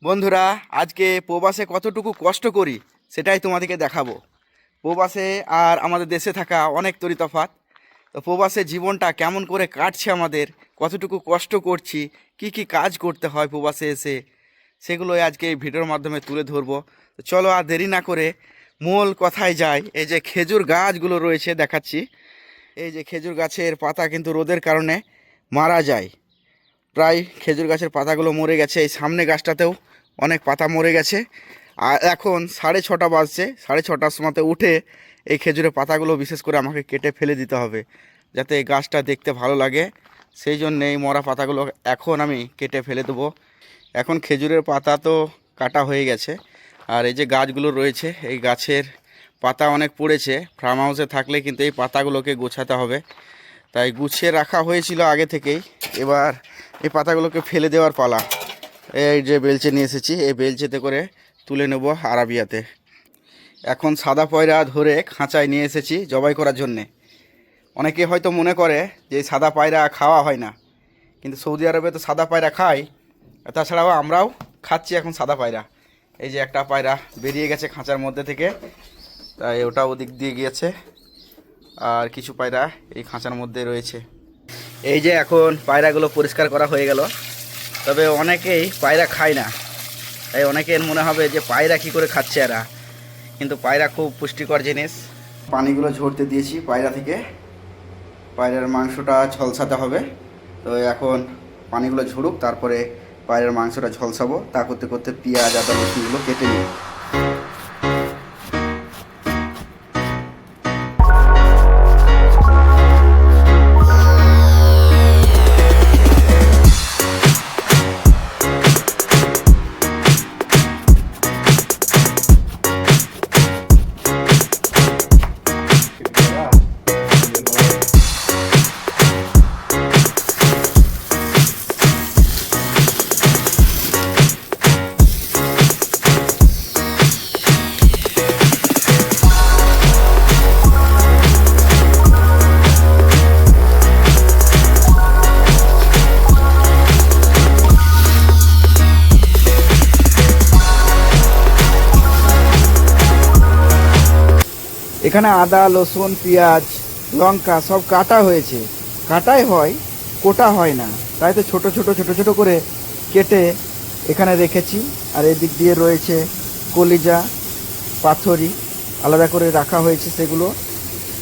বন্ধুরা, আজকে প্রবাসে কতটুকু কষ্ট করি সেটাই তোমাদেরকে দেখাবো। প্রবাসে আর আমাদের দেশে থাকা অনেক তফাৎ। তো প্রবাসে জীবনটা কেমন করে কাটছে, আমাদের কতটুকু কষ্ট করছি, কি কি কাজ করতে হয় প্রবাসে এসে, সেগুলোই আজকে এই ভিডিওর মাধ্যমে তুলে ধরবো। তো চলো আর দেরি না করে মূল কথায় যাই। এই যে খেজুর গাছগুলো রয়েছে দেখাচ্ছি। এই যে খেজুর গাছের পাতা কিন্তু রোদের কারণে মারা যায়। প্রায় খেজুর গাছের পাতাগুলো মরে গেছে। এই সামনে গাছটাতেও অনেক পাতা মরে গেছে। আর এখন 6:30 বাজছে। 6:30টার সময়তে উঠে এই খেজুরের পাতাগুলো বিশেষ করে আমাকে কেটে ফেলে দিতে হবে, যাতে এই গাছটা দেখতে ভালো লাগে। সেই জন্য এই মরা পাতাগুলো এখন আমি কেটে ফেলে দেবো। এখন খেজুরের পাতা তো কাটা হয়ে গেছে। আর এই যে গাছগুলো রয়েছে, এই গাছের পাতা অনেক পড়েছে। ফার্ম হাউসে থাকলে কিন্তু এই পাতাগুলোকে গোছাতে হবে, তাই গুছিয়ে রাখা হয়েছিল আগে থেকেই। এবার এই পাতাগুলোকে ফেলে দেওয়ার পালা। এই যে বেলচে নিয়ে এসেছি, এই বেলচেতে করে তুলে নেব আরাবিয়াতে। এখন সাদা পয়রা ধরে খাঁচায় নিয়ে এসেছি জবাই করার জন্যে। অনেকে হয়তো মনে করে যে এই সাদা পায়রা খাওয়া হয় না, কিন্তু সৌদি আরবে তো সাদা পায়রা খায়। তাছাড়াও আমরাও খাচ্ছি এখন সাদা পায়রা। এই যে একটা পায়রা বেরিয়ে গেছে খাঁচার মধ্যে থেকে, তাই ওটা ওদিক দিয়ে গিয়েছে। আর কিছু পায়রা এই খাঁচার মধ্যে রয়েছে। এই যে এখন পায়রাগুলো পরিষ্কার করা হয়ে গেল। তবে অনেকেই পায়রা খায় না, তাই অনেকের মনে হবে যে পায়রা কী করে খাচ্ছে এরা, কিন্তু পায়রা খুব পুষ্টিকর জিনিস। পানিগুলো ঝরতে দিয়েছি পায়রা থেকে, পায়রার মাংসটা ঝলসাতে হবে। তো এখন পানিগুলো ঝরুক, তারপরে পায়রার মাংসটা ঝলসাবো। তা করতে করতে পেঁয়াজ আদা রসুনগুলো কেটে নিই। এখানে আদা রসুন পেঁয়াজ লঙ্কা সব কাটা হয়েছে। কাটাই হয়, কোটা হয় না, তাই তো ছোট ছোট ছোট ছোট করে কেটে এখানে রেখেছি। আর এদিক দিয়ে রয়েছে কলিজা পাথরি, আলাদা করে রাখা হয়েছে সেগুলো।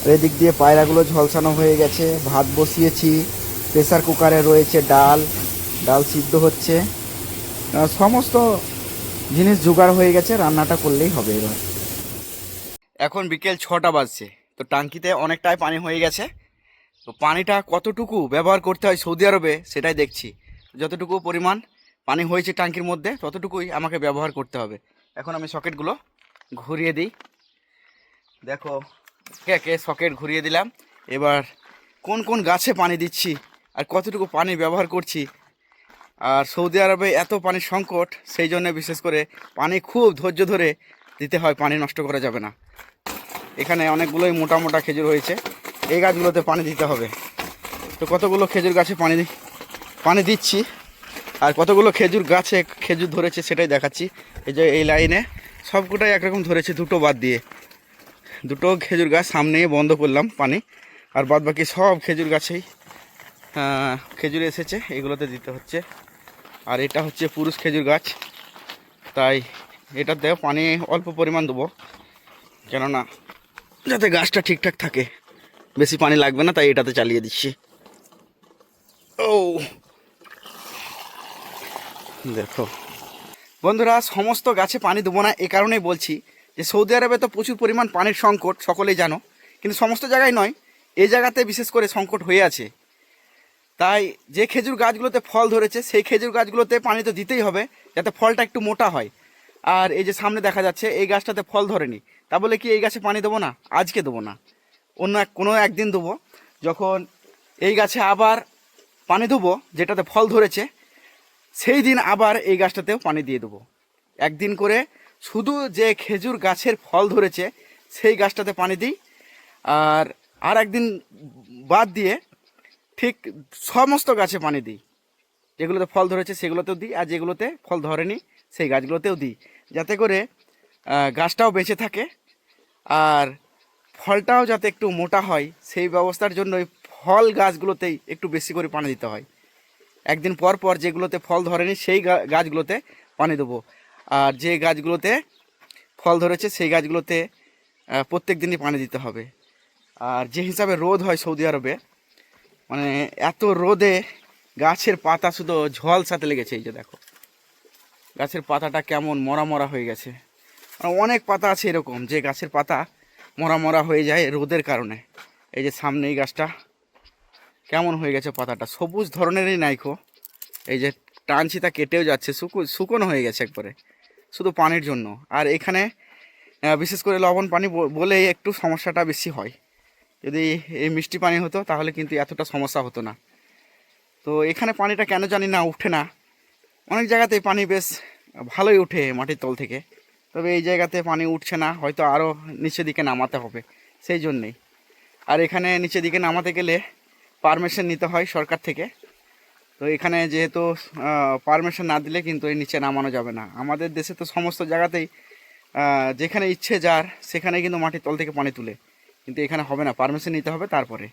আর এদিক দিয়ে পায়রাগুলো ঝলসানো হয়ে গেছে। ভাত বসিয়েছি, প্রেসার কুকারে রয়েছে ডাল, ডাল সিদ্ধ হচ্ছে। সমস্ত জিনিস জোগাড় হয়ে গেছে, রান্নাটা করলেই হবে এবার। এখন বিকেল 6টা বাজছে। তো টাঙ্কিতে অনেকটাই পানি হয়ে গেছে। তো পানিটা কতটুকু ব্যবহার করতে হয় সৌদি আরবে সেটাই দেখছি। যতটুকু পরিমাণ পানি হয়েছে টাঙ্কির মধ্যে ততটুকুই আমাকে ব্যবহার করতে হবে। এখন আমি সকেটগুলো ঘুরিয়ে দিই। দেখো একে একে সকেট ঘুরিয়ে দিলাম। এবার কোন কোন গাছে পানি দিচ্ছি আর কতটুকু পানি ব্যবহার করছি। আর সৌদি আরবে এত পানির সংকট, সেই জন্য বিশেষ করে পানি খুব ধৈর্য ধরে দিতে হয়, পানি নষ্ট করা যাবে না। এখানে অনেকগুলোই মোটা মোটা খেজুর হয়েছে, এই গাছগুলোতে পানি দিতে হবে। তো কতগুলো খেজুর গাছে পানি দিচ্ছি, আর কতগুলো খেজুর গাছে খেজুর ধরেছে সেটাই দেখাচ্ছি। এই যে এই লাইনে সবকটাই একরকম ধরেছে, দুটো বাদ দিয়ে। দুটো খেজুর গাছ সামনে বন্ধ করলাম পানি, আর বাদ বাকি সব খেজুর গাছেই খেজুর এসেছে, এগুলোতে দিতে হচ্ছে। আর এটা হচ্ছে পুরুষ খেজুর গাছ, তাই এটাতে পানি অল্প পরিমাণ দেবো, কেননা যাতে গাছটা ঠিকঠাক থাকে। বেশি পানি লাগবে না, তাই এটাতে চালিয়ে দিচ্ছি। ও দেখো বন্ধুরা, সমস্ত গাছে পানি দেবো না, এ কারণেই বলছি যে সৌদি আরবে তো প্রচুর পরিমাণ পানির সংকট, সকলেই জানো। কিন্তু সমস্ত জায়গায় নয়, এই জায়গাতে বিশেষ করে সংকট হয়ে আছে। তাই যে খেজুর গাছগুলোতে ফল ধরেছে সেই খেজুর গাছগুলোতে পানি তো দিতেই হবে, যাতে ফলটা একটু মোটা হয়। আর এই যে সামনে দেখা যাচ্ছে এই গাছটাতে ফল ধরেনি, তা বলে কি এই গাছে পানি দেবো না? আজকে দেবো না, অন্য কোনো একদিন দেবো। যখন এই গাছে আবার পানি দেবো যেটাতে ফল ধরেছে, সেই দিন আবার এই গাছটাতেও পানি দিয়ে দেবো। একদিন করে শুধু যে খেজুর গাছের ফল ধরেছে সেই গাছটাতে পানি দিই, আর একদিন বাদ দিয়ে ঠিক সমস্ত গাছে পানি দিই। যেগুলোতে ফল ধরেছে সেগুলোতেও দিই, আর যেগুলোতে ফল ধরেনি সেই গাছগুলোতেও দিই, যাতে করে গাছটাও বেঁচে থাকে আর ফলটাও যাতে একটু মোটা হয়। সেই ব্যবস্থার জন্য ওই ফল গাছগুলোতেই একটু বেশি করে পানি দিতে হয়। একদিন পর পর যেগুলোতে ফল ধরেনি সেই গাছগুলোতে পানি দেবো, আর যে গাছগুলোতে ফল ধরেছে সেই গাছগুলোতে প্রত্যেক দিনই পানি দিতে হবে। আর যে হিসাবে রোদ হয় সৌদি আরবে, মানে এত রোদে গাছের পাতা শুধু ঝলসাতে লেগেছে। এই যে দেখো গাছের পাতাটা কেমন মরা মরা হয়ে গেছে। অনেক পাতা আছে এরকম যে গাছের পাতা মরা মরা হয়ে যায় রোদের কারণে। এই যে সামনে এই গাছটা কেমন হয়ে গেছে, পাতাটা সবুজ ধরনেরই নাইকো। এই যে টানছি তা কেটেও যাচ্ছে, শুকনো হয়ে গেছে একবারে, শুধু পানির জন্য। আর এখানে বিশেষ করে লবণ পানি বলে একটু সমস্যাটা বেশি হয়। যদি এই মিষ্টি পানি হতো তাহলে কিন্তু এতটা সমস্যা হতো না। তো এখানে পানিটা কেন জানি না উঠে না। অনেক জায়গাতেই পানি বেশ ভালোই উঠে মাটির তল থেকে, তবে এই জায়গাতে পানি উঠছে না, হয়তো আরও নিচের দিকে নামাতে হবে সেই জন্যেই। আর এখানে নিচের দিকে নামাতে গেলে পারমিশন নিতে হয় সরকার থেকে। তো এখানে যেহেতু পারমিশন না দিলে কিন্তু এই নিচে নামানো যাবে না। আমাদের দেশে তো সমস্ত জায়গাতেই যেখানে ইচ্ছে যার সেখানে কিন্তু মাটির তল থেকে পানি তুলে, কিন্তু এখানে হবে না, পারমিশন নিতে হবে তারপরে।